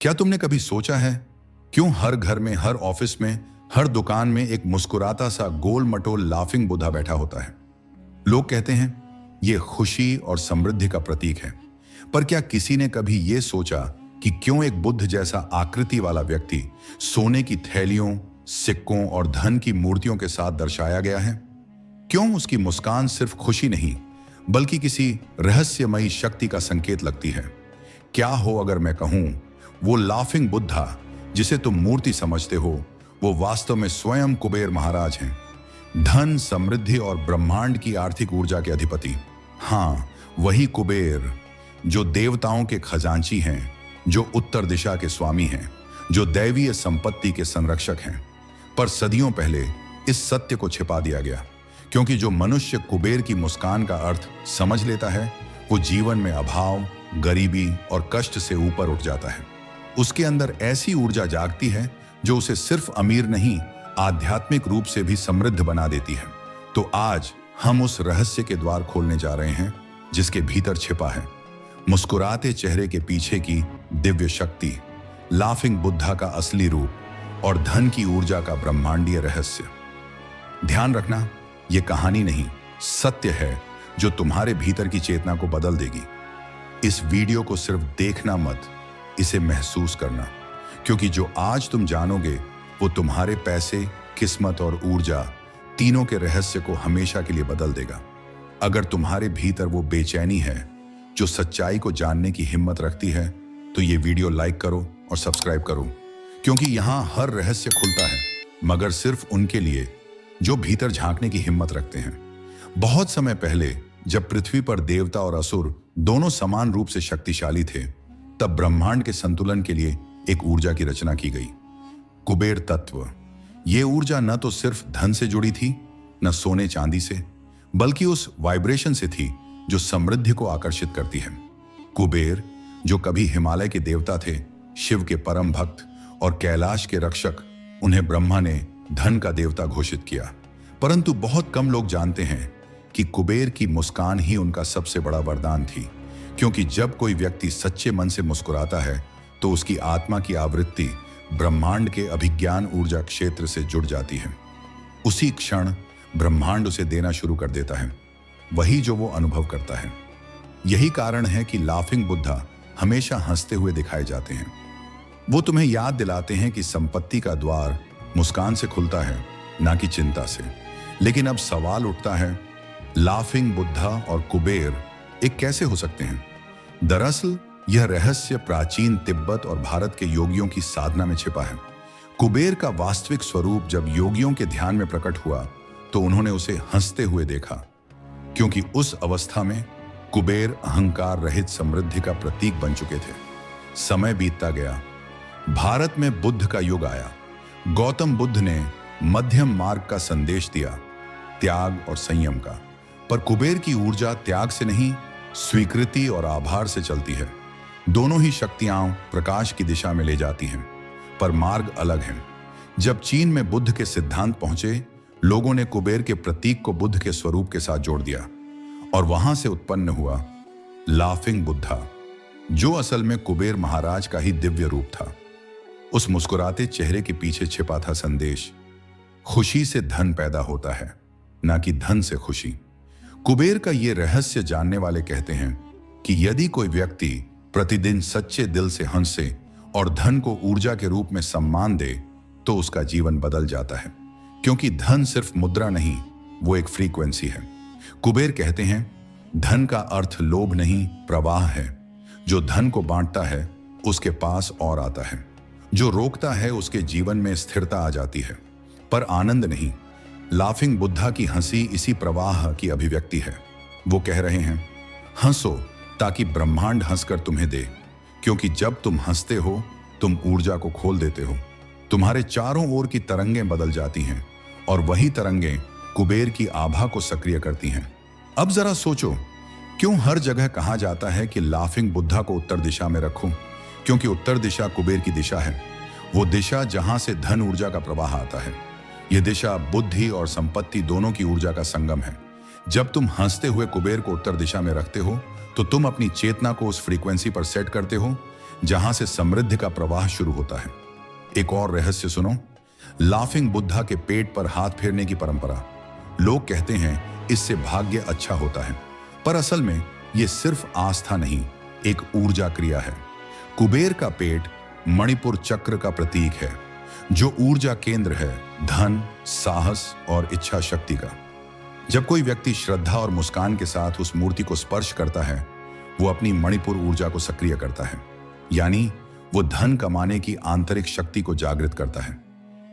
क्या तुमने कभी सोचा है क्यों हर घर में, हर ऑफिस में, हर दुकान में एक मुस्कुराता सा गोल मटोल लाफिंग बुद्धा बैठा होता है? लोग कहते हैं यह खुशी और समृद्धि का प्रतीक है, पर क्या किसी ने कभी यह सोचा कि क्यों एक बुद्ध जैसा आकृति वाला व्यक्ति सोने की थैलियों, सिक्कों और धन की मूर्तियों के साथ दर्शाया गया है? क्यों उसकी मुस्कान सिर्फ खुशी नहीं बल्कि किसी रहस्यमयी शक्ति का संकेत लगती है? क्या हो अगर मैं कहूं वो लाफिंग बुद्धा जिसे तुम मूर्ति समझते हो, वो वास्तव में स्वयं कुबेर महाराज हैं, धन, समृद्धि और ब्रह्मांड की आर्थिक ऊर्जा के अधिपति। हाँ, वही कुबेर जो देवताओं के खजांची हैं, जो उत्तर दिशा के स्वामी हैं, जो दैवीय संपत्ति के संरक्षक हैं। पर सदियों पहले इस सत्य को छिपा दिया गया, क्योंकि जो मनुष्य कुबेर की मुस्कान का अर्थ समझ लेता है, वो जीवन में अभाव, गरीबी और कष्ट से ऊपर उठ जाता है। उसके अंदर ऐसी ऊर्जा जागती है जो उसे सिर्फ अमीर नहीं, आध्यात्मिक रूप से भी समृद्ध बना देती है। तो आज हम उस रहस्य के द्वार खोलने जा रहे हैं जिसके भीतर छिपा है मुस्कुराते चेहरे के पीछे की दिव्य शक्ति, लाफिंग बुद्धा का असली रूप और धन की ऊर्जा का ब्रह्मांडीय रहस्य। ध्यान रखना, ये कहानी नहीं, सत्य है जो तुम्हारे भीतर की चेतना को बदल देगी। इस वीडियो को सिर्फ देखना मत, इसे महसूस करना, क्योंकि जो आज तुम जानोगे वो तुम्हारे पैसे, किस्मत और ऊर्जा तीनों के रहस्य को हमेशा के लिए बदल देगा। अगर तुम्हारे भीतर वो बेचैनी है जो सच्चाई को जानने की हिम्मत रखती है, तो ये वीडियो लाइक करो और सब्सक्राइब करो, क्योंकि यहाँ हर रहस्य खुलता है, मगर सिर्फ उनके लिए जो भीतर झांकने की हिम्मत रखते हैं। बहुत समय पहले जब पृथ्वी पर देवता और असुर दोनों समान रूप से शक्तिशाली थे, तब ब्रह्मांड के संतुलन के लिए एक ऊर्जा की रचना की गई, कुबेर तत्व। यह ऊर्जा न तो सिर्फ धन से जुड़ी थी, न सोने चांदी से, बल्कि उस वाइब्रेशन से थी जो समृद्धि को आकर्षित करती है। कुबेर, जो कभी हिमालय के देवता थे, शिव के परम भक्त और कैलाश के रक्षक, उन्हें ब्रह्मा ने धन का देवता घोषित किया। परंतु बहुत कम लोग जानते हैं कि कुबेर की मुस्कान ही उनका सबसे बड़ा वरदान थी, क्योंकि जब कोई व्यक्ति सच्चे मन से मुस्कुराता है तो उसकी आत्मा की आवृत्ति ब्रह्मांड के अभिज्ञान ऊर्जा क्षेत्र से जुड़ जाती है। उसी क्षण ब्रह्मांड उसे देना शुरू कर देता है, वही जो वो अनुभव करता है। यही कारण है कि लाफिंग बुद्धा हमेशा हंसते हुए दिखाए जाते हैं। वो तुम्हें याद दिलाते हैं कि संपत्ति का द्वार मुस्कान से खुलता है, ना कि चिंता से। लेकिन अब सवाल उठता है, लाफिंग बुद्धा और कुबेर एक कैसे हो सकते हैं? दरअसल यह रहस्य प्राचीन तिब्बत और भारत के योगियों की साधना में छिपा है। कुबेर का वास्तविक स्वरूप जब योगियों के ध्यान में प्रकट हुआ तो उन्होंने उसे हंसते हुए देखा, क्योंकि उस अवस्था में कुबेर अहंकार रहित समृद्धि का प्रतीक बन चुके थे। समय बीतता गया, भारत में बुद्ध का युग आया। गौतम बुद्ध ने मध्यम मार्ग का संदेश दिया, त्याग और संयम का। पर कुबेर की ऊर्जा त्याग से नहीं, स्वीकृति और आभार से चलती है। दोनों ही शक्तियां प्रकाश की दिशा में ले जाती हैं, पर मार्ग अलग है। जब चीन में बुद्ध के सिद्धांत पहुंचे, लोगों ने कुबेर के प्रतीक को बुद्ध के स्वरूप के साथ जोड़ दिया, और वहां से उत्पन्न हुआ लाफिंग बुद्धा, जो असल में कुबेर महाराज का ही दिव्य रूप था। उस मुस्कुराते चेहरे के पीछे छिपा था संदेश, खुशी से धन पैदा होता है, ना कि धन से खुशी। कुबेर का ये रहस्य जानने वाले कहते हैं कि यदि कोई व्यक्ति प्रतिदिन सच्चे दिल से हंसे और धन को ऊर्जा के रूप में सम्मान दे, तो उसका जीवन बदल जाता है, क्योंकि धन सिर्फ मुद्रा नहीं, वो एक फ्रीक्वेंसी है। कुबेर कहते हैं, धन का अर्थ लोभ नहीं, प्रवाह है। जो धन को बांटता है उसके पास और आता है, जो रोकता है उसके जीवन में स्थिरता आ जाती है, पर आनंद नहीं। लाफिंग बुद्धा की हंसी इसी प्रवाह की अभिव्यक्ति है। वो कह रहे हैं, हंसो ताकि ब्रह्मांड हंसकर तुम्हें दे, क्योंकि जब तुम हंसते हो तुम ऊर्जा को खोल देते हो। तुम्हारे चारों ओर की तरंगें बदल जाती हैं, और वही तरंगें कुबेर की आभा को सक्रिय करती हैं। अब जरा सोचो, क्यों हर जगह कहा जाता है कि लाफिंग बुद्धा को उत्तर दिशा में रखो? क्योंकि उत्तर दिशा कुबेर की दिशा है, वो दिशा जहां से धन ऊर्जा का प्रवाह आता है। यह दिशा बुद्धि और संपत्ति दोनों की ऊर्जा का संगम है। जब तुम हंसते हुए कुबेर को उत्तर दिशा में रखते हो, तो तुम अपनी चेतना को उस फ्रीक्वेंसी पर सेट करते हो जहां से समृद्धि का प्रवाह शुरू होता है। एक और रहस्य सुनो, लाफिंग बुद्धा के पेट पर हाथ फेरने की परंपरा। लोग कहते हैं इससे भाग्य अच्छा होता है, पर असल में यह सिर्फ आस्था नहीं, एक ऊर्जा क्रिया है। कुबेर का पेट मणिपुर चक्र का प्रतीक है, जो ऊर्जा केंद्र है, धन, साहस और इच्छा शक्ति का। जब कोई व्यक्ति श्रद्धा और मुस्कान के साथ उस मूर्ति को स्पर्श करता है, वो अपनी मणिपुर ऊर्जा को सक्रिय करता है, यानी वो धन कमाने की आंतरिक शक्ति को जागृत करता है।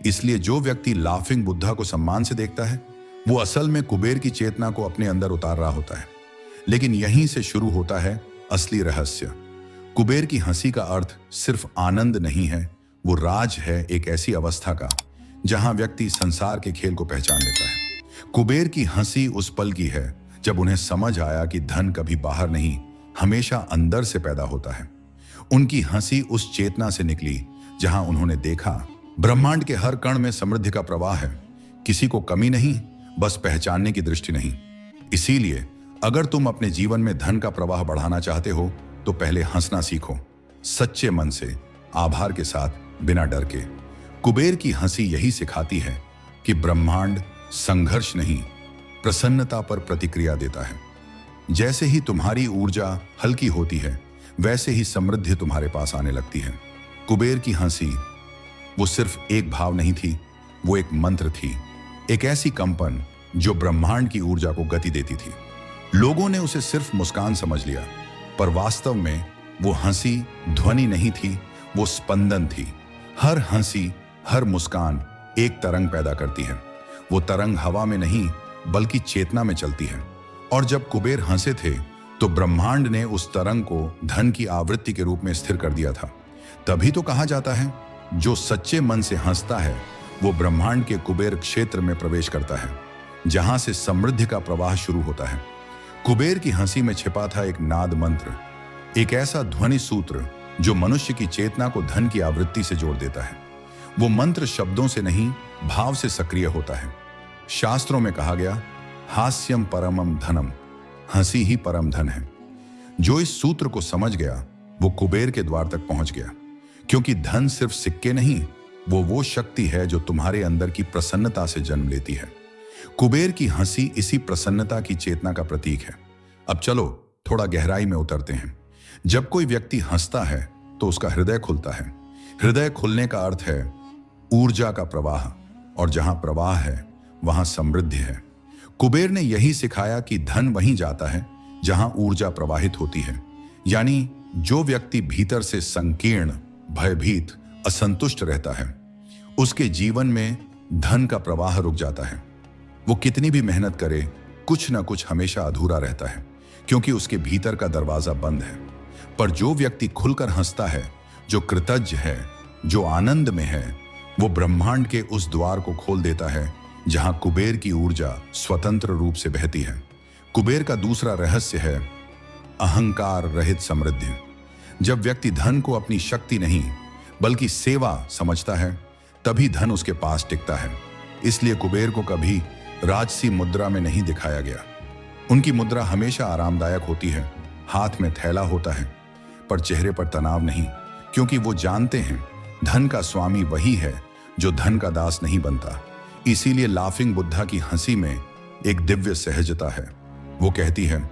इसलिए जो व्यक्ति लाफिंग बुद्धा को सम्मान से देखता है, वो असल में कुबेर की चेतना को अपने अंदर उतार रहा होता है। लेकिन यहीं से शुरू होता है असली रहस्य। कुबेर की हंसी का अर्थ सिर्फ आनंद नहीं है, वो राज है एक ऐसी अवस्था का जहां व्यक्ति संसार के खेल को पहचान लेता है। कुबेर की हंसी उस पल की है जब उन्हें समझ आया कि धन कभी बाहर नहीं, हमेशा अंदर से पैदा होता है। उनकी हंसी उस चेतना से निकली जहां उन्होंने देखा ब्रह्मांड के हर कण में समृद्धि का प्रवाह है, किसी को कमी नहीं, बस पहचानने की दृष्टि नहीं। इसीलिए अगर तुम अपने जीवन में धन का प्रवाह बढ़ाना चाहते हो तो पहले हंसना सीखो, सच्चे मन से, आभार के साथ, बिना डर के। कुबेर की हंसी यही सिखाती है कि ब्रह्मांड संघर्ष नहीं, प्रसन्नता पर प्रतिक्रिया देता है। जैसे ही तुम्हारी ऊर्जा हल्की होती है, वैसे ही समृद्धि तुम्हारे पास आने लगती है। कुबेर की हंसी वो सिर्फ एक भाव नहीं थी, वो एक मंत्र थी, एक ऐसी कंपन जो ब्रह्मांड की ऊर्जा को गति देती थी। लोगों ने उसे सिर्फ मुस्कान समझ लिया, पर वास्तव में वो हंसी ध्वनि नहीं थी, वो स्पंदन थी। हर हंसी, हर मुस्कान एक तरंग पैदा करती है। वो तरंग हवा में नहीं बल्कि चेतना में चलती है। और जब कुबेर हंसे थे तो ब्रह्मांड ने उस तरंग को धन की आवृत्ति के रूप में स्थिर कर दिया था। तभी तो कहा जाता है, जो सच्चे मन से हंसता है वो ब्रह्मांड के कुबेर क्षेत्र में प्रवेश करता है, जहां से समृद्धि का प्रवाह शुरू होता है। कुबेर की हंसी में छिपा था एक नाद मंत्र, एक ऐसा ध्वनि सूत्र जो मनुष्य की चेतना को धन की आवृत्ति से जोड़ देता है। वो मंत्र शब्दों से नहीं, भाव से सक्रिय होता है। शास्त्रों में कहा गया, हास्यम परमम धनम, हंसी ही परम धन है। जो इस सूत्र को समझ गया वो कुबेर के द्वार तक पहुंच गया, क्योंकि धन सिर्फ सिक्के नहीं, वो शक्ति है जो तुम्हारे अंदर की प्रसन्नता से जन्म लेती है। कुबेर की हंसी इसी प्रसन्नता की चेतना का प्रतीक है। अब चलो थोड़ा गहराई में उतरते हैं। जब कोई व्यक्ति हंसता है तो उसका हृदय खुलता है। हृदय खुलने का अर्थ है ऊर्जा का प्रवाह, और जहां प्रवाह है वहां समृद्धि है। कुबेर ने यही सिखाया कि धन वहीं जाता है जहां ऊर्जा प्रवाहित होती है। यानी जो व्यक्ति भीतर से संकीर्ण, भयभीत, असंतुष्ट रहता है, उसके जीवन में धन का प्रवाह रुक जाता है। वो कितनी भी मेहनत करे, कुछ ना कुछ हमेशा अधूरा रहता है, क्योंकि उसके भीतर का दरवाजा बंद है। पर जो व्यक्ति खुलकर हंसता है, जो कृतज्ञ है, जो आनंद में है, वो ब्रह्मांड के उस द्वार को खोल देता है जहां कुबेर की ऊर्जा स्वतंत्र रूप से बहती है। कुबेर का दूसरा रहस्य है अहंकार रहित समृद्धि। जब व्यक्ति धन को अपनी शक्ति नहीं बल्कि सेवा समझता है, तभी धन उसके पास टिकता है। इसलिए कुबेर को कभी राजसी मुद्रा में नहीं दिखाया गया। उनकी मुद्रा हमेशा आरामदायक होती है, हाथ में थैला होता है, पर चेहरे पर तनाव नहीं, क्योंकि वो जानते हैं धन का स्वामी वही है जो धन का दास नहीं बनता। इसीलिए लाफिंग बुद्धा की हंसी में एक दिव्य सहजता है। वो कहती है,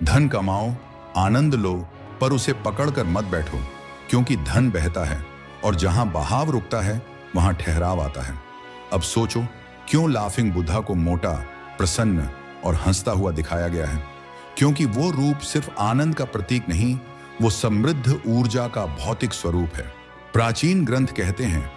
धन कमाओ, आनंद लो, पर उसे पकड़कर मत बैठो, क्योंकि धन बहता है और जहां बहाव रुकता है वहां ठहराव आता है। अब सोचो, क्यों लाफिंग बुद्धा को मोटा, प्रसन्न और हंसता हुआ दिखाया गया है? क्योंकि वो रूप सिर्फ आनंद का प्रतीक नहीं, वो समृद्ध ऊर्जा का भौतिक स्वरूप है। प्राचीन ग्रंथ कहते हैं,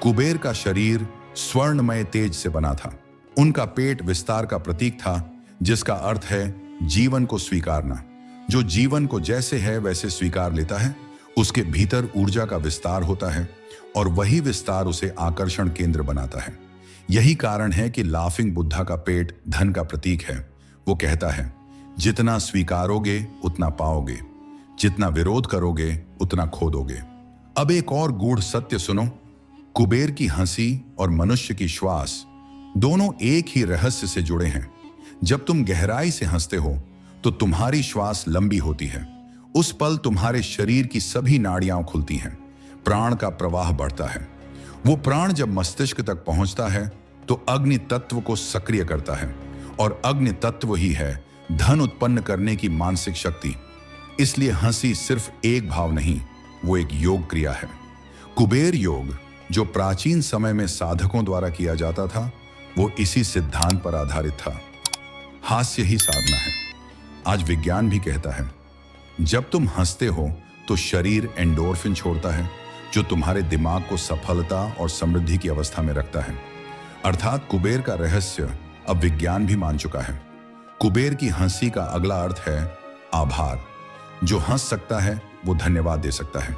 कुबेर का शरीर स्वर्णमय तेज से बना था। उनका पेट विस्तार का प्रतीक था, जिसका अर्थ है जीवन को स्वीकारना। जो जीवन को जैसे है वैसे स्वीकार लेता है, उसके भीतर ऊर्जा का विस्तार होता है, और वही विस्तार उसे आकर्षण केंद्र बनाता है। यही कारण है कि लाफिंग बुद्धा का पेट धन का प्रतीक है। वो कहता है, जितना स्वीकारोगे उतना पाओगे, जितना विरोध करोगे उतना खो दोगे। अब एक और गूढ़ सत्य सुनो, कुबेर की हंसी और मनुष्य की श्वास दोनों एक ही रहस्य से जुड़े हैं। जब तुम गहराई से हंसते हो तो तुम्हारी श्वास लंबी होती है, उस पल तुम्हारे शरीर की सभी नाड़ियां खुलती हैं, प्राण का प्रवाह बढ़ता है। वो प्राण जब मस्तिष्क तक पहुंचता है तो अग्नि तत्व को सक्रिय करता है, और अग्नि तत्व ही है धन उत्पन्न करने की मानसिक शक्ति। इसलिए हंसी सिर्फ एक भाव नहीं, वो एक योग क्रिया है। कुबेर योग, जो प्राचीन समय में साधकों द्वारा किया जाता था, वो इसी सिद्धांत पर आधारित था। हास्य ही साधना है। आज विज्ञान भी कहता है, जब तुम हंसते हो तो शरीर एंडोर्फिन छोड़ता है, जो तुम्हारे दिमाग को सफलता और समृद्धि की अवस्था में रखता है। अर्थात कुबेर का रहस्य अब विज्ञान भी मान चुका है। कुबेर की हंसी का अगला अर्थ है आभार। जो हंस सकता है वो धन्यवाद दे सकता है।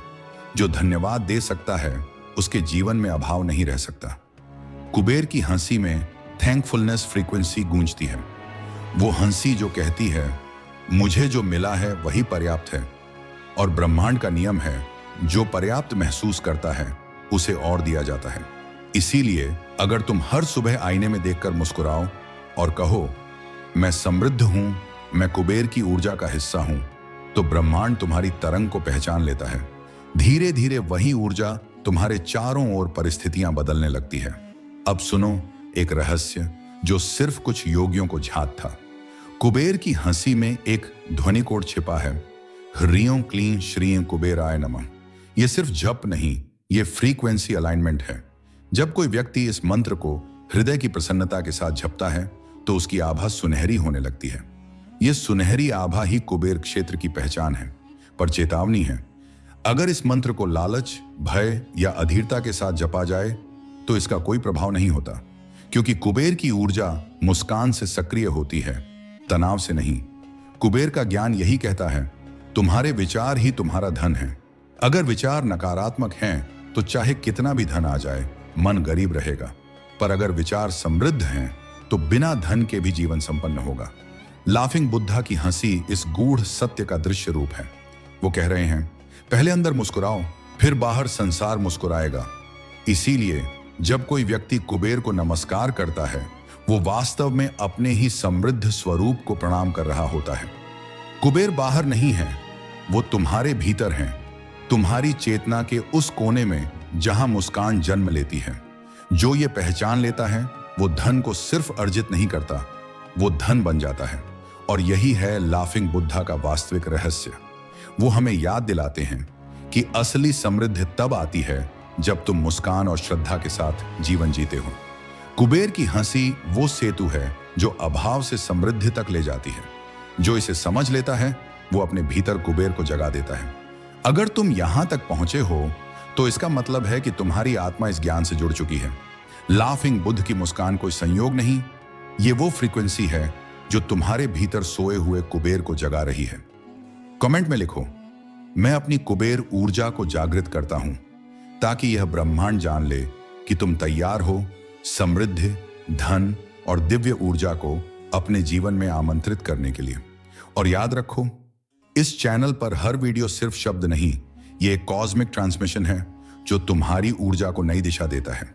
जो धन्यवाद दे सकता है उसके जीवन में अभाव नहीं रह सकता। कुबेर की हंसी में थैंकफुलनेस फ्रीक्वेंसी गूंजती है। वो हंसी जो कहती है, मुझे जो मिला है वही पर्याप्त है। और ब्रह्मांड का नियम है, जो पर्याप्त महसूस करता है उसे और दिया जाता है। इसीलिए अगर तुम हर सुबह आईने में देखकर मुस्कुराओ और कहो, मैं समृद्ध हूं, मैं कुबेर की ऊर्जा का हिस्सा हूं, तो ब्रह्मांड तुम्हारी तरंग को पहचान लेता है। धीरे धीरे वही ऊर्जा तुम्हारे चारों ओर परिस्थितियां बदलने लगती है। अब सुनो एक रहस्य जो सिर्फ कुछ योगियों को झात था। कुबेर की हंसी में एक ध्वनि कोड छिपा है, ह्रीं क्लीं श्रीं कुबेराय नमः। यह सिर्फ जप नहीं, यह फ्रीक्वेंसी अलाइनमेंट है। जब कोई व्यक्ति इस मंत्र को हृदय की प्रसन्नता के साथ जपता है तो उसकी आभा सुनहरी होने लगती है। यह सुनहरी आभा ही कुबेर क्षेत्र की पहचान है। पर चेतावनी है, अगर इस मंत्र को लालच, भय या अधीरता के साथ जपा जाए तो इसका कोई प्रभाव नहीं होता, क्योंकि कुबेर की ऊर्जा मुस्कान से सक्रिय होती है, तनाव से नहीं। कुबेर का ज्ञान यही कहता है, तुम्हारे विचार ही तुम्हारा धन है। अगर विचार नकारात्मक हैं तो चाहे कितना भी धन आ जाए, मन गरीब रहेगा। पर अगर विचार समृद्ध हैं तो बिना धन के भी जीवन संपन्न होगा। लाफिंग बुद्धा की हंसी इस गूढ़ सत्य का दृश्य रूप है। वो कह रहे हैं, पहले अंदर मुस्कुराओ, फिर बाहर संसार मुस्कुराएगा। इसीलिए जब कोई व्यक्ति कुबेर को नमस्कार करता है, वो वास्तव में अपने ही समृद्ध स्वरूप को प्रणाम कर रहा होता है। कुबेर बाहर नहीं है, वो तुम्हारे भीतर हैं, तुम्हारी चेतना के उस कोने में जहां मुस्कान जन्म लेती है। जो ये पहचान लेता है वो धन को सिर्फ अर्जित नहीं करता, वो धन बन जाता है। और यही है लाफिंग बुद्धा का वास्तविक रहस्य। वो हमें याद दिलाते हैं कि असली समृद्धि तब आती है जब तुम मुस्कान और श्रद्धा के साथ जीवन जीते हो। कुबेर की हंसी वो सेतु है जो अभाव से समृद्धि तक ले जाती है। जो इसे समझ लेता है वो अपने भीतर कुबेर को जगा देता है। अगर तुम यहां तक पहुंचे हो तो इसका मतलब है कि तुम्हारी आत्मा इस ज्ञान से जुड़ चुकी है। लाफिंग बुद्ध की मुस्कान कोई संयोग नहीं, ये वो फ्रीक्वेंसी है जो तुम्हारे भीतर सोए हुए कुबेर को जगा रही है। कमेंट में लिखो, मैं अपनी कुबेर ऊर्जा को जागृत करता हूं, ताकि यह ब्रह्मांड जान ले कि तुम तैयार हो समृद्धि, धन और दिव्य ऊर्जा को अपने जीवन में आमंत्रित करने के लिए। और याद रखो, इस चैनल पर हर वीडियो सिर्फ शब्द नहीं, ये एक कॉस्मिक ट्रांसमिशन है जो तुम्हारी ऊर्जा को नई दिशा देता है।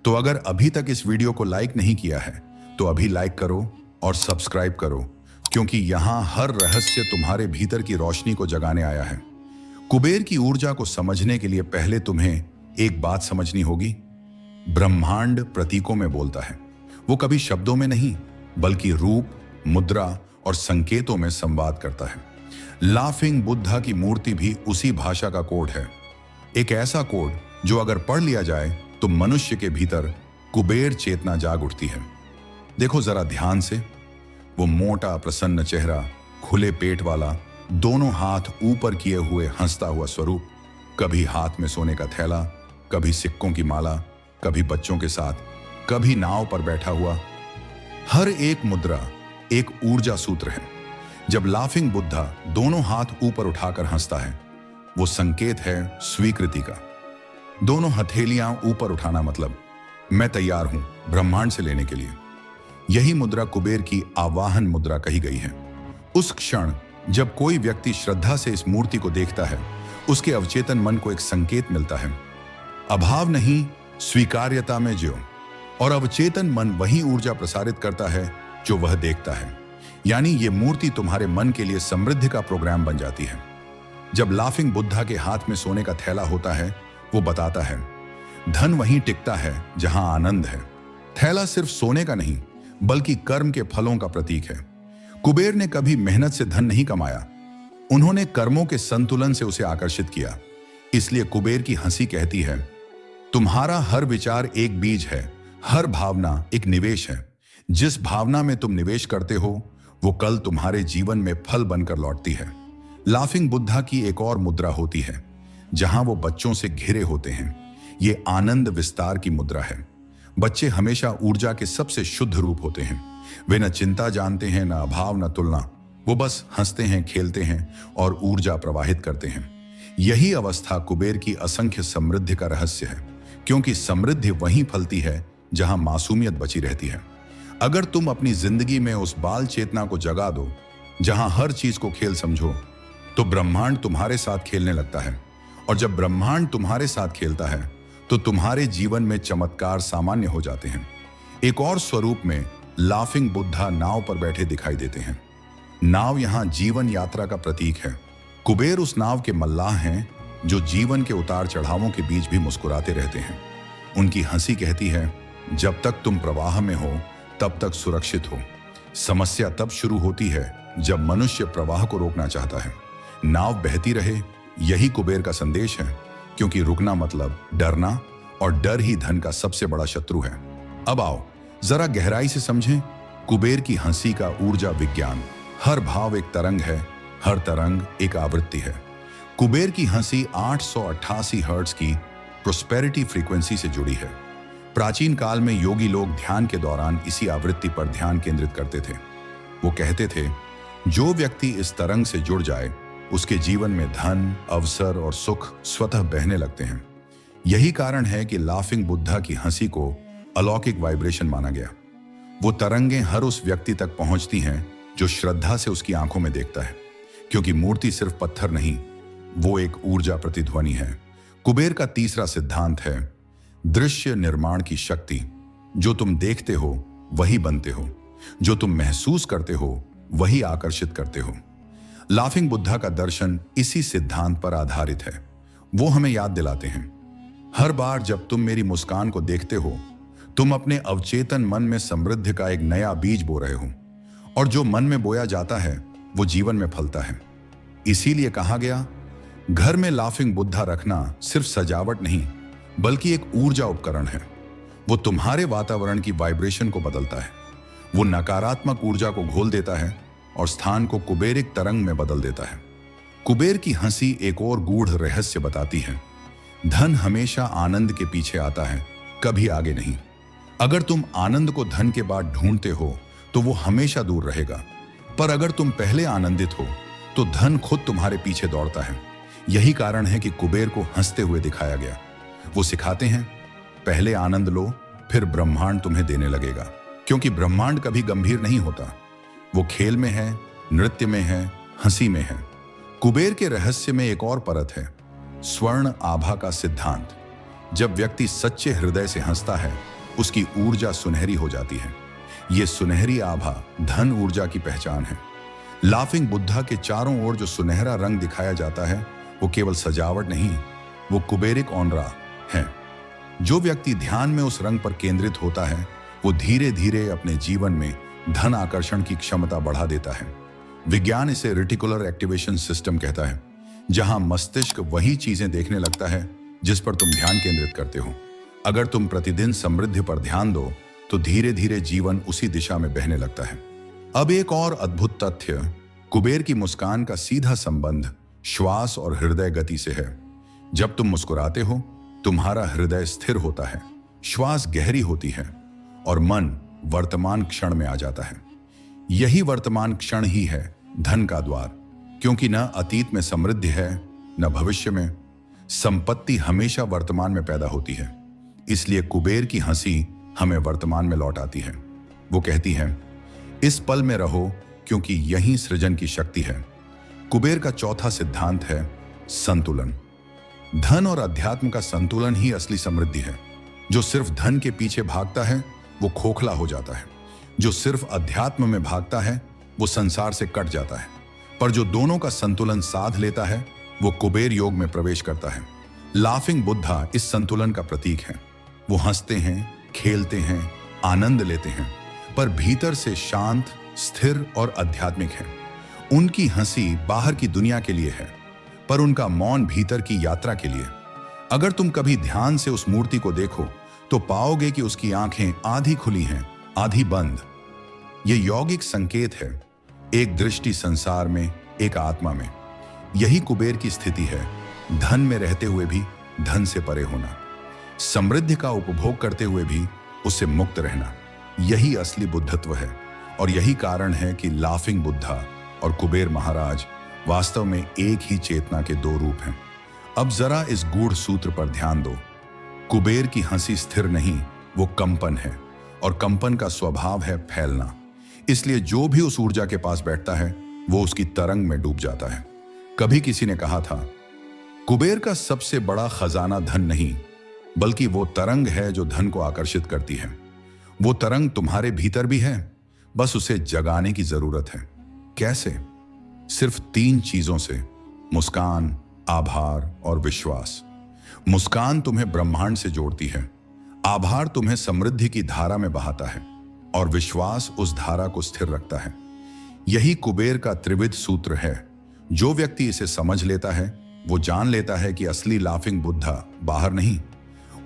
तो अगर अभी तक इस वीडियो को लाइक नहीं किया है तो अभी लाइक करो और सब्सक्राइब करो, क्योंकि यहां हर रहस्य तुम्हारे भीतर की रोशनी को जगाने आया है। कुबेर की ऊर्जा को समझने के लिए पहले तुम्हें एक बात समझनी होगी, ब्रह्मांड प्रतीकों में बोलता है। वो कभी शब्दों में नहीं, बल्कि रूप, मुद्रा और संकेतों में संवाद करता है। लाफिंग बुद्धा की मूर्ति भी उसी भाषा का कोड है। एक ऐसा कोड जो अगर पढ़ लिया जाए तो मनुष्य के भीतर कुबेर चेतना जाग उठती है। देखो जरा ध्यान से, वो मोटा प्रसन्न चेहरा, खुले पेट वाला, दोनों हाथ ऊपर किए हुए हंसता हुआ स्वरूप, कभी हाथ में सोने का थैला, कभी सिक्कों की माला, कभी बच्चों के साथ, कभी नाव पर बैठा हुआ। हर एक मुद्रा एक ऊर्जा सूत्र है। जब लाफिंग बुद्धा दोनों हाथ ऊपर उठाकर हंसता है, वो संकेत है स्वीकृति का। दोनों हथेलियां ऊपर उठाना मतलब मैं तैयार हूं ब्रह्मांड से लेने के लिए। यही मुद्रा कुबेर की आवाहन मुद्रा कही गई है। उस क्षण जब कोई व्यक्ति श्रद्धा से इस मूर्ति को देखता है, उसके अवचेतन मन को एक संकेत मिलता है, अभाव नहीं, स्वीकार्यता में ज्यो। और अवचेतन मन वही ऊर्जा प्रसारित करता है जो वह देखता है। यानी ये मूर्ति तुम्हारे मन के लिए समृद्धि का प्रोग्राम बन जाती है। जब लाफिंग बुद्धा के हाथ में सोने का थैला होता है, वो बताता है धन वहीं टिकता है जहां आनंद है। थैला सिर्फ सोने का नहीं बल्कि कर्म के फलों का प्रतीक है। कुबेर ने कभी मेहनत से धन नहीं कमाया, उन्होंने कर्मों के संतुलन से उसे आकर्षित किया। इसलिए कुबेर की हंसी कहती है, तुम्हारा हर विचार एक बीज है, हर भावना एक निवेश है। जिस भावना में तुम निवेश करते हो वो कल तुम्हारे जीवन में फल बनकर लौटती है। लाफिंग बुद्धा की एक और मुद्रा होती है जहां वो बच्चों से घिरे होते हैं। ये आनंद विस्तार की मुद्रा है। बच्चे हमेशा ऊर्जा के सबसे शुद्ध रूप होते हैं। वे न चिंता जानते हैं, न अभाव, न तुलना। वो बस हंसते हैं, खेलते हैं और ऊर्जा प्रवाहित करते हैं। यही अवस्था कुबेर की असंख्य समृद्धि का रहस्य है, क्योंकि समृद्धि वहीं फलती है जहां मासूमियत बची रहती है। अगर तुम अपनी जिंदगी में उस बाल चेतना को जगा दो जहां हर चीज को खेल समझो, तो ब्रह्मांड तुम्हारे साथ खेलने लगता है। और जब ब्रह्मांड तुम्हारे साथ खेलता है तो तुम्हारे जीवन में चमत्कार सामान्य हो जाते हैं। एक और स्वरूप में लाफिंग बुद्धा नाव पर बैठे दिखाई देते हैं। नाव यहां जीवन यात्रा का प्रतीक है। कुबेर उस नाव के मल्लाह हैं जो जीवन के उतार चढ़ावों के बीच भी मुस्कुराते रहते हैं। उनकी हंसी कहती है, जब तक तुम प्रवाह में हो तब तक सुरक्षित हो। समस्या तब शुरू होती है जब मनुष्य प्रवाह को रोकना चाहता है। नाव बहती रहे, यही कुबेर का संदेश है, क्योंकि रुकना मतलब डरना, और डर ही धन का सबसे बड़ा शत्रु है। अब आओ जरा गहराई से समझें कुबेर की हंसी का ऊर्जा विज्ञान। हर भाव एक तरंग है, हर तरंग एक आवृत्ति है। कुबेर की हंसी 888 हर्ट्ज की प्रोस्पेरिटी फ्रीक्वेंसी से जुड़ी है। प्राचीन काल में योगी लोग ध्यान के दौरान इसी आवृत्ति पर ध्यान केंद्रित करते थे। वो कहते थे, जो व्यक्ति इस तरंग से जुड़ जाए उसके जीवन में धन, अवसर और सुख स्वतः बहने लगते हैं। यही कारण है कि लाफिंग बुद्धा की हंसी को अलौकिक वाइब्रेशन माना गया। वो तरंगें हर उस व्यक्ति तक पहुंचती हैं जो श्रद्धा से उसकी आंखों में देखता है, क्योंकि मूर्ति सिर्फ पत्थर नहीं, वो एक ऊर्जा प्रतिध्वनि है। कुबेर का तीसरा सिद्धांत है दृश्य निर्माण की शक्ति। जो तुम देखते हो वही बनते हो, जो तुम महसूस करते हो वही आकर्षित करते हो। लाफिंग बुद्धा का दर्शन इसी सिद्धांत पर आधारित है। वो हमें याद दिलाते हैं, हर बार जब तुम मेरी मुस्कान को देखते हो तुम अपने अवचेतन मन में समृद्धि का एक नया बीज बो रहे हो, और जो मन में बोया जाता है वो जीवन में फलता है। इसीलिए कहा गया, घर में लाफिंग बुद्धा रखना सिर्फ सजावट नहीं बल्कि एक ऊर्जा उपकरण है। वो तुम्हारे वातावरण की वाइब्रेशन को बदलता है। वो नकारात्मक ऊर्जा को घोल देता है और स्थान को कुबेरिक तरंग में बदल देता है। कुबेर की हंसी एक और गूढ़ रहस्य बताती है, धन हमेशा आनंद के पीछे आता है, कभी आगे नहीं। अगर तुम आनंद को धन के बाद ढूंढते हो तो वो हमेशा दूर रहेगा, पर अगर तुम पहले आनंदित हो तो धन खुद तुम्हारे पीछे दौड़ता है। यही कारण है कि कुबेर को हंसते हुए दिखाया गया। वो सिखाते हैं, पहले आनंद लो, फिर ब्रह्मांड तुम्हें देने लगेगा, क्योंकि ब्रह्मांड कभी गंभीर नहीं होता। वो खेल में है, नृत्य में है, हंसी में है। कुबेर के रहस्य में एक और परत है, स्वर्ण आभा का सिद्धांत। जब व्यक्ति सच्चे हृदय से हंसता है उसकी ऊर्जा सुनहरी हो जाती है। ये सुनहरी आभा धन ऊर्जा की पहचान है। लाफिंग बुद्धा के चारों ओर जो सुनहरा रंग दिखाया जाता है वो केवल सजावट नहीं, वो कुबेरिक ऑनरा है। जो व्यक्ति ध्यान में उस रंग पर केंद्रित होता है वो धीरे धीरे अपने जीवन में धन आकर्षण की क्षमता बढ़ा देता है। विज्ञान इसे रेटिकुलर एक्टिवेशन सिस्टम कहता है, जहां मस्तिष्क वही चीजें देखने लगता है जिस पर तुम ध्यान केंद्रित करते हो। अगर तुम प्रतिदिन समृद्धि पर ध्यान दो तो धीरे धीरे जीवन उसी दिशा में बहने लगता है। अब एक और अद्भुत तथ्य, कुबेर की मुस्कान का सीधा संबंध श्वास और हृदय गति से है। जब तुम मुस्कुराते हो तुम्हारा हृदय स्थिर होता है, श्वास गहरी होती है और मन वर्तमान क्षण में आ जाता है। यही वर्तमान क्षण ही है धन का द्वार, क्योंकि न अतीत में समृद्धि है न भविष्य में। संपत्ति हमेशा वर्तमान में पैदा होती है। इसलिए कुबेर की हंसी हमें वर्तमान में लौट आती है। वो कहती है, इस पल में रहो क्योंकि यही सृजन की शक्ति है। कुबेर का चौथा सिद्धांत है संतुलन। धन और अध्यात्म का संतुलन ही असली समृद्धि है। जो सिर्फ धन के पीछे भागता है वो खोखला हो जाता है, जो सिर्फ अध्यात्म में भागता है वो संसार से कट जाता है, पर जो दोनों का संतुलन साध लेता है वो कुबेर योग में प्रवेश करता है। लाफिंग बुद्धा इस संतुलन का प्रतीक है। वो हंसते हैं, खेलते हैं, आनंद लेते हैं, पर भीतर से शांत, स्थिर और आध्यात्मिक है। उनकी हंसी बाहर की दुनिया के लिए है, पर उनका मौन भीतर की यात्रा के लिए। अगर तुम कभी ध्यान से उस मूर्ति को देखो तो पाओगे कि उसकी आंखें आधी खुली हैं, आधी बंद। यह यौगिक संकेत है, एक दृष्टि संसार में, एक आत्मा में। यही कुबेर की स्थिति है, धन में रहते हुए भी धन से परे होना, समृद्धि का उपभोग करते हुए भी उससे मुक्त रहना। यही असली बुद्धत्व है, और यही कारण है कि लाफिंग बुद्धा और कुबेर महाराज वास्तव में एक ही चेतना के दो रूप हैं। अब जरा इस गूढ़ सूत्र पर ध्यान दो। कुबेर की हंसी स्थिर नहीं, वो कंपन है, और कंपन का स्वभाव है फैलना। इसलिए जो भी उस ऊर्जा के पास बैठता है वो उसकी तरंग में डूब जाता है। कभी किसी ने कहा था, कुबेर का सबसे बड़ा खजाना धन नहीं, बल्कि वो तरंग है जो धन को आकर्षित करती है। वो तरंग तुम्हारे भीतर भी है, बस उसे जगाने की जरूरत है। कैसे? सिर्फ 3 चीजों से: मुस्कान, आभार और विश्वास। मुस्कान तुम्हें ब्रह्मांड से जोड़ती है, आभार तुम्हें समृद्धि की धारा में बहाता है, और विश्वास उस धारा को स्थिर रखता है। यही कुबेर का त्रिविध सूत्र है। जो व्यक्ति इसे समझ लेता है वो जान लेता है कि असली लाफिंग बुद्धा बाहर नहीं,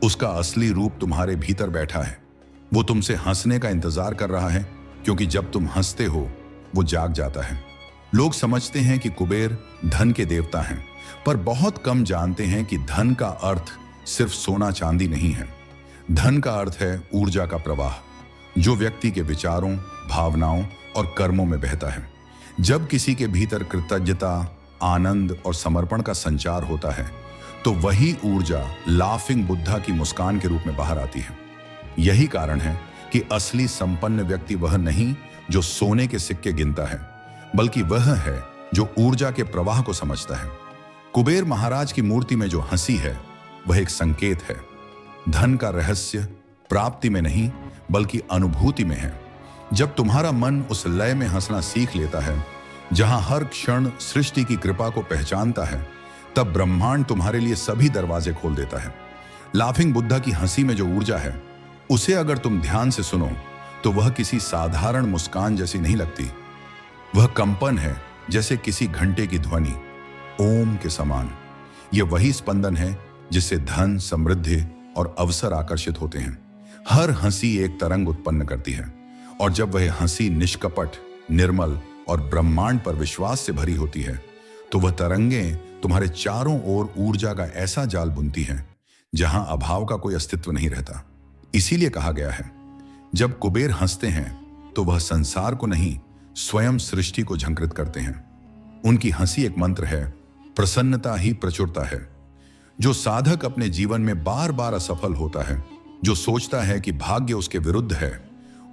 उसका असली रूप तुम्हारे भीतर बैठा है। वो तुमसे हंसने का इंतजार कर रहा है, क्योंकि जब तुम हंसते हो वो जाग जाता है। लोग समझते हैं कि कुबेर धन के देवता हैं, पर बहुत कम जानते हैं कि धन का अर्थ सिर्फ सोना चांदी नहीं है। धन का अर्थ है ऊर्जा का प्रवाह, जो व्यक्ति के विचारों, भावनाओं और कर्मों में बहता है। जब किसी के भीतर कृतज्ञता, आनंद और समर्पण का संचार होता है तो वही ऊर्जा लाफिंग बुद्धा की मुस्कान के रूप में बाहर आती है। यही कारण है कि असली संपन्न व्यक्ति वह नहीं जो सोने के सिक्के गिनता है, बल्कि वह है जो ऊर्जा के प्रवाह को समझता है। कुबेर महाराज की मूर्ति में जो हंसी है वह एक संकेत है। धन का रहस्य प्राप्ति में नहीं बल्कि अनुभूति में है। जब तुम्हारा मन उस लय में हंसना सीख लेता है जहां हर क्षण सृष्टि की कृपा को पहचानता है, तब ब्रह्मांड तुम्हारे लिए सभी दरवाजे खोल देता है। लाफिंग बुद्धा की हंसी में जो ऊर्जा है, उसे अगर तुम ध्यान से सुनो तो वह किसी साधारण मुस्कान जैसी नहीं लगती। वह कंपन है, जैसे किसी घंटे की ध्वनि, ओम के समान। यह वही स्पंदन है जिससे धन, समृद्धि और अवसर आकर्षित होते हैं। हर हंसी एक तरंग उत्पन्न करती है, और जब वह हंसी निष्कपट, निर्मल और ब्रह्मांड पर विश्वास से भरी होती है तो वह तरंगें तुम्हारे चारों ओर ऊर्जा का ऐसा जाल बुनती हैं जहां अभाव का कोई अस्तित्व नहीं रहता। इसीलिए कहा गया है, जब कुबेर हंसते हैं तो वह संसार को नहीं, स्वयं सृष्टि को झंकृत करते हैं। उनकी हंसी एक मंत्र है, प्रसन्नता ही प्रचुरता है। जो साधक अपने जीवन में बार बार असफल होता है, जो सोचता है कि भाग्य उसके विरुद्ध है,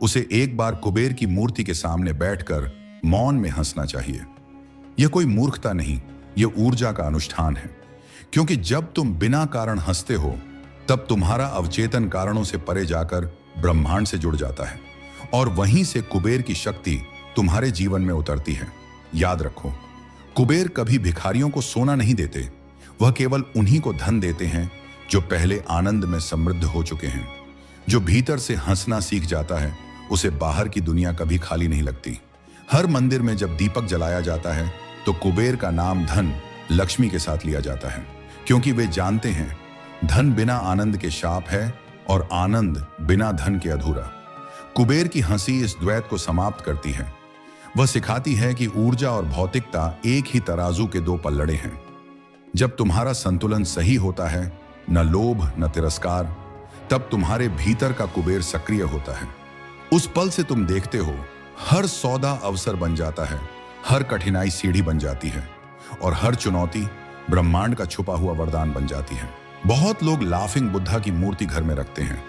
उसे एक बार कुबेर की मूर्ति के सामने बैठकर मौन में हंसना चाहिए। यह कोई मूर्खता नहीं, यह ऊर्जा का अनुष्ठान है। क्योंकि जब तुम बिना कारण हंसते हो तब तुम्हारा अवचेतन कारणों से परे जाकर ब्रह्मांड से जुड़ जाता है, और वहीं से कुबेर की शक्ति तुम्हारे जीवन में उतरती है। याद रखो, कुबेर कभी भिखारियों को सोना नहीं देते, वह केवल उन्हीं को धन देते हैं जो पहले आनंद में समृद्ध हो चुके हैं। जो भीतर से हंसना सीख जाता है उसे बाहर की दुनिया कभी खाली नहीं लगती। हर मंदिर में जब दीपक जलाया जाता है तो कुबेर का नाम धन, लक्ष्मी के साथ लिया जाता है, क्योंकि वे जानते हैं धन बिना आनंद के शाप है और आनंद बिना धन के अधूरा। कुबेर की हंसी इस द्वैत को समाप्त करती है। वह सिखाती है कि ऊर्जा और भौतिकता एक ही तराजू के दो पल्लड़े हैं। जब तुम्हारा संतुलन सही होता है, न लोभ न तिरस्कार, तब तुम्हारे भीतर का कुबेर सक्रिय होता है। उस पल से तुम देखते हो, हर सौदा अवसर बन जाता है, हर कठिनाई सीढ़ी बन जाती है, और हर चुनौती ब्रह्मांड का छुपा हुआ वरदान बन जाती है। बहुत लोग लाफिंग बुद्धा की मूर्ति घर में रखते हैं,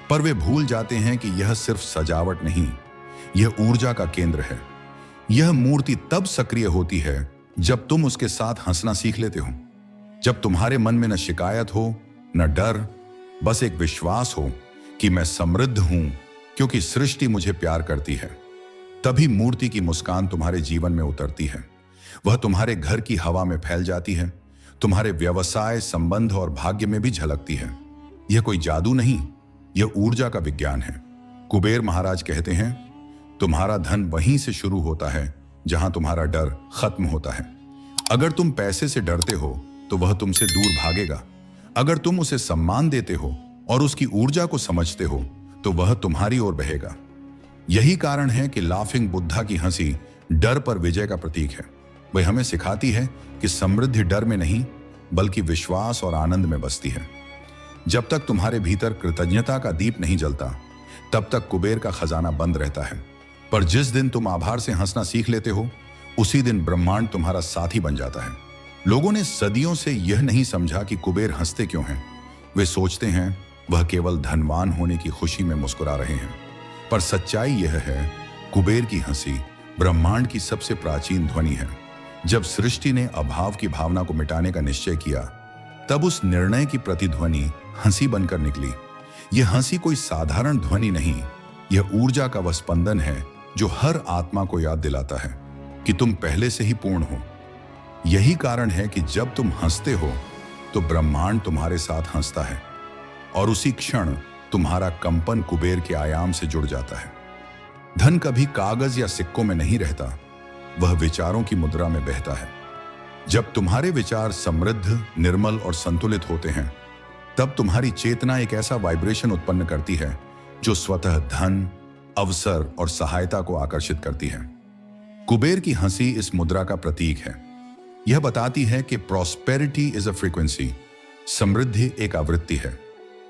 पर वे भूल जाते हैं कि यह सिर्फ सजावट नहीं, यह ऊर्जा का केंद्र है। यह मूर्ति तब सक्रिय होती है जब तुम उसके साथ हंसना सीख लेते हो, जब तुम्हारे मन में न शिकायत हो न डर, बस एक विश्वास हो कि मैं समृद्ध हूं क्योंकि सृष्टि मुझे प्यार करती है। तभी मूर्ति की मुस्कान तुम्हारे जीवन में उतरती है। वह तुम्हारे घर की हवा में फैल जाती है, तुम्हारे व्यवसाय, संबंध और भाग्य में भी झलकती है। यह कोई जादू नहीं, यह ऊर्जा का विज्ञान है। कुबेर महाराज कहते हैं, तुम्हारा धन वहीं से शुरू होता है जहां तुम्हारा डर खत्म होता है। अगर तुम पैसे से डरते हो तो वह तुमसे दूर भागेगा। अगर तुम उसे सम्मान देते हो और उसकी ऊर्जा को समझते हो तो वह तुम्हारी ओर बहेगा। यही कारण है कि लाफिंग बुद्धा की हंसी डर पर विजय का प्रतीक है। वह हमें सिखाती है कि समृद्धि डर में नहीं बल्कि विश्वास और आनंद में बसती है। जब तक तुम्हारे भीतर कृतज्ञता का दीप नहीं जलता तब तक कुबेर का खजाना बंद रहता है। पर जिस दिन तुम आभार से हंसना सीख लेते हो उसी दिन ब्रह्मांड तुम्हारा साथी बन जाता है। लोगों ने सदियों से यह नहीं समझा कि कुबेर हंसते क्यों हैं। वे सोचते हैं वह केवल धनवान होने की खुशी में मुस्कुरा रहे हैं, पर सच्चाई यह है कुबेर की हंसी ब्रह्मांड की सबसे प्राचीन ध्वनि है। जब सृष्टि ने अभाव की भावना को मिटाने का निश्चय किया तब उस निर्णय की प्रतिध्वनि हंसी बनकर निकली। यह हंसी कोई साधारण ध्वनि नहीं, यह ऊर्जा का वह स्पंदन है जो हर आत्मा को याद दिलाता है कि तुम पहले से ही पूर्ण हो। यही कारण है कि जब तुम हंसते हो तो ब्रह्मांड तुम्हारे साथ हंसता है और उसी क्षण तुम्हारा कंपन कुबेर के आयाम से जुड़ जाता है। धन कभी कागज या सिक्कों में नहीं रहता, वह विचारों की मुद्रा में बहता है। जब तुम्हारे विचार समृद्ध, निर्मल और संतुलित होते हैं तब तुम्हारी चेतना एक ऐसा वाइब्रेशन उत्पन्न करती है जो स्वतः धन, अवसर और सहायता को आकर्षित करती है। कुबेर की हंसी इस मुद्रा का प्रतीक है। यह बताती है कि प्रॉस्पेरिटी इज अ फ्रीक्वेंसी, समृद्धि एक आवृत्ति है।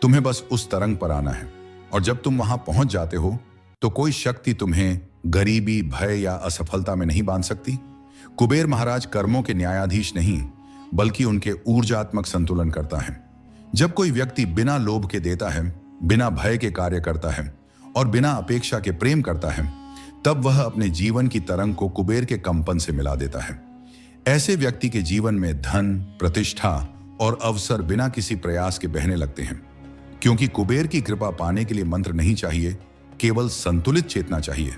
तुम्हें बस उस तरंग पर आना है और जब तुम वहां पहुंच जाते हो तो कोई शक्ति तुम्हें गरीबी, भय या असफलता में नहीं बांध सकती। कुबेर महाराज कर्मों के न्यायाधीश नहीं बल्कि उनके ऊर्जात्मक संतुलन करता है। जब कोई व्यक्ति बिना लोभ के देता है, बिना भय के कार्य करता है और बिना अपेक्षा के प्रेम करता है तब वह अपने जीवन की तरंग को कुबेर के कंपन से मिला देता है। ऐसे व्यक्ति के जीवन में धन, प्रतिष्ठा और अवसर बिना किसी प्रयास के बहने लगते हैं, क्योंकि कुबेर की कृपा पाने के लिए मंत्र नहीं चाहिए, केवल संतुलित चेतना चाहिए।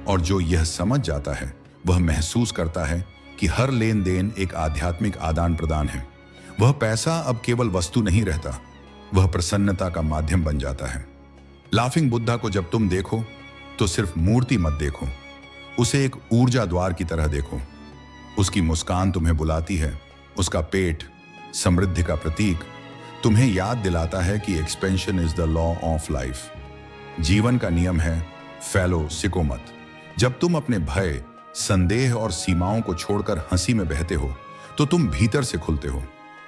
और जो यह समझ जाता है वह महसूस करता है कि हर लेन देन एक आध्यात्मिक आदान प्रदान है। वह पैसा अब केवल वस्तु नहीं रहता, वह प्रसन्नता का माध्यम बन जाता है। लाफिंग बुद्धा को जब तुम देखो तो सिर्फ मूर्ति मत देखो, उसे एक ऊर्जा द्वार की तरह देखो। उसकी मुस्कान तुम्हें बुलाती है, उसका पेट समृद्धि का प्रतीक तुम्हें याद दिलाता है कि expansion is the law of life. जीवन का नियम है फैलो, सिको मत। जब तुम अपने भय, संदेह और सीमाओं को छोड़कर हंसी में बहते हो तो तुम भीतर से खुलते हो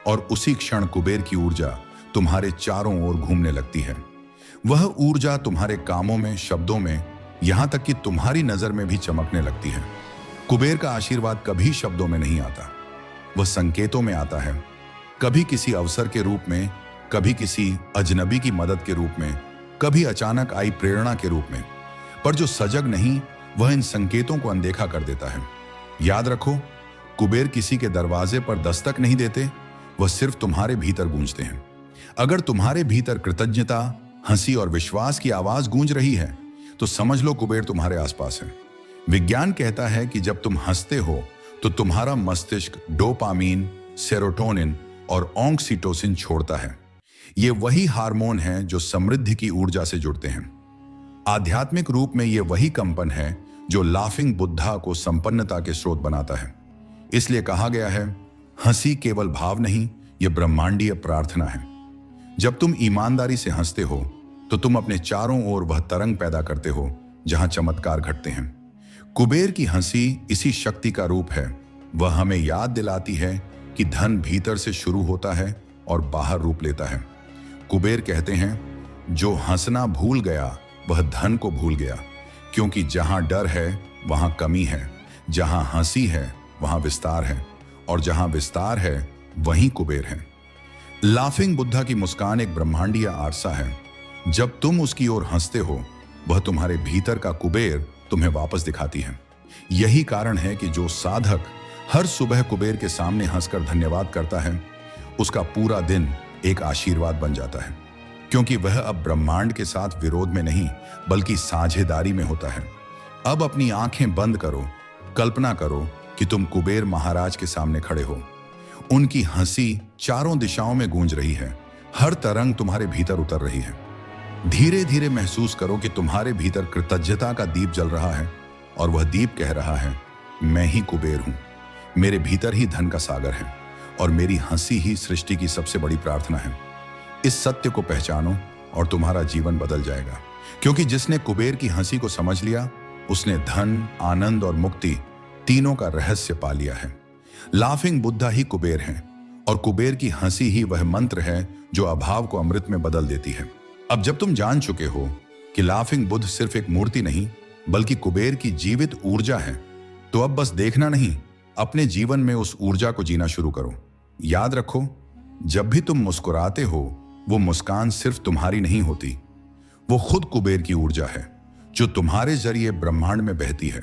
और उसी क्षण कुबेर की ऊर्जा तुम्हारे चारों ओर घूमने लगती है। वह ऊर्जा तुम्हारे कामों में, शब्दों में, यहां तक कि तुम्हारी नजर में भी चमकने लगती है। कुबेर का आशीर्वाद कभी शब्दों में नहीं आता, वह संकेतों में आता है। कभी किसी अवसर के रूप में, कभी किसी अजनबी की मदद के रूप में, कभी अचानक आई प्रेरणा के रूप में। पर जो सजग नहीं वह इन संकेतों को अनदेखा कर देता है। याद रखो, कुबेर किसी के दरवाजे पर दस्तक नहीं देते, वह सिर्फ तुम्हारे भीतर गूंजते हैं। अगर तुम्हारे भीतर कृतज्ञता, हंसी और विश्वास की आवाज गूंज रही है तो समझ लो कुबेर तुम्हारे आसपास है। विज्ञान कहता है कि जब तुम हंसते हो तो तुम्हारा मस्तिष्क डोपामीन, सेरोटोनिन और ऑक्सीटोसिन छोड़ता है। ये वही हार्मोन हैं जो समृद्धि की ऊर्जा से जुड़ते हैं। आध्यात्मिक रूप में ये वही कंपन है जो लाफिंग बुद्धा को संपन्नता के स्रोत बनाता है। इसलिए कहा गया है, हंसी केवल भाव नहीं, यह ब्रह्मांडीय प्रार्थना है। जब तुम ईमानदारी से हंसते हो तो तुम अपने चारों ओर वह तरंग पैदा करते हो जहां चमत्कार घटते हैं। कुबेर की हंसी इसी शक्ति का रूप है। वह हमें याद दिलाती है कि धन भीतर से शुरू होता है और बाहर रूप लेता है। कुबेर कहते हैं, जो हंसना भूल गया वह धन को भूल गया, क्योंकि जहां डर है वहां कमी है, जहां हंसी है वहां विस्तार है, और जहां विस्तार है वहीं कुबेर है। लाफिंग बुद्धा की मुस्कान एक ब्रह्मांडीय आरसा है। जब तुम उसकी ओर हंसते हो वह तुम्हारे भीतर का कुबेर तुम्हें वापस दिखाती है। यही कारण है कि जो साधक हर सुबह कुबेर के सामने हंसकर धन्यवाद करता है उसका पूरा दिन एक आशीर्वाद बन जाता है, क्योंकि वह अब ब्रह्मांड के साथ विरोध में नहीं बल्कि साझेदारी में होता है। अब अपनी आंखें बंद करो, कल्पना करो कि तुम कुबेर महाराज के सामने खड़े हो। उनकी हंसी चारों दिशाओं में गूंज रही है, हर तरंग तुम्हारे भीतर उतर रही है। धीरे धीरे महसूस करो कि तुम्हारे भीतर कृतज्ञता का दीप जल रहा है और वह दीप कह रहा है, मैं ही कुबेर हूं, मेरे भीतर ही धन का सागर है और मेरी हंसी ही सृष्टि की सबसे बड़ी प्रार्थना है। इस सत्य को पहचानो और तुम्हारा जीवन बदल जाएगा, क्योंकि जिसने कुबेर की हंसी को समझ लिया उसने धन, आनंद और मुक्ति तीनों का रहस्य पा लिया है। लाफिंग बुद्धा ही कुबेर है और कुबेर की हंसी ही वह मंत्र है जो अभाव को अमृत में बदल देती है। अब जब तुम जान चुके हो कि लाफिंग बुद्ध सिर्फ एक मूर्ति नहीं बल्कि कुबेर की जीवित ऊर्जा है, तो अब बस देखना नहीं, अपने जीवन में उस ऊर्जा को जीना शुरू करो। याद रखो, जब भी तुम मुस्कुराते हो वो मुस्कान सिर्फ तुम्हारी नहीं होती, वो खुद कुबेर की ऊर्जा है जो तुम्हारे जरिए ब्रह्मांड में बहती है।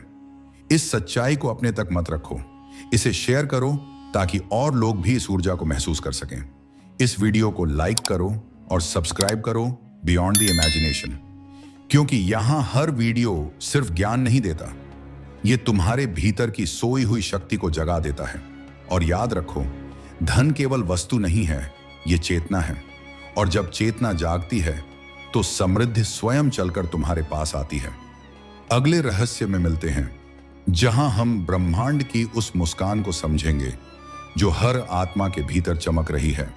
इस सच्चाई को अपने तक मत रखो, इसे शेयर करो ताकि और लोग भी इस ऊर्जा को महसूस कर सकें। इस वीडियो को लाइक करो और सब्सक्राइब करो बियॉन्ड द इमेजिनेशन, क्योंकि यहां हर वीडियो सिर्फ ज्ञान नहीं देता, ये तुम्हारे भीतर की सोई हुई शक्ति को जगा देता है। और याद रखो, धन केवल वस्तु नहीं है, ये चेतना है, और जब चेतना जागती है तो समृद्धि स्वयं चलकर तुम्हारे पास आती है। अगले रहस्य में मिलते हैं, जहां हम ब्रह्मांड की उस मुस्कान को समझेंगे जो हर आत्मा के भीतर चमक रही है।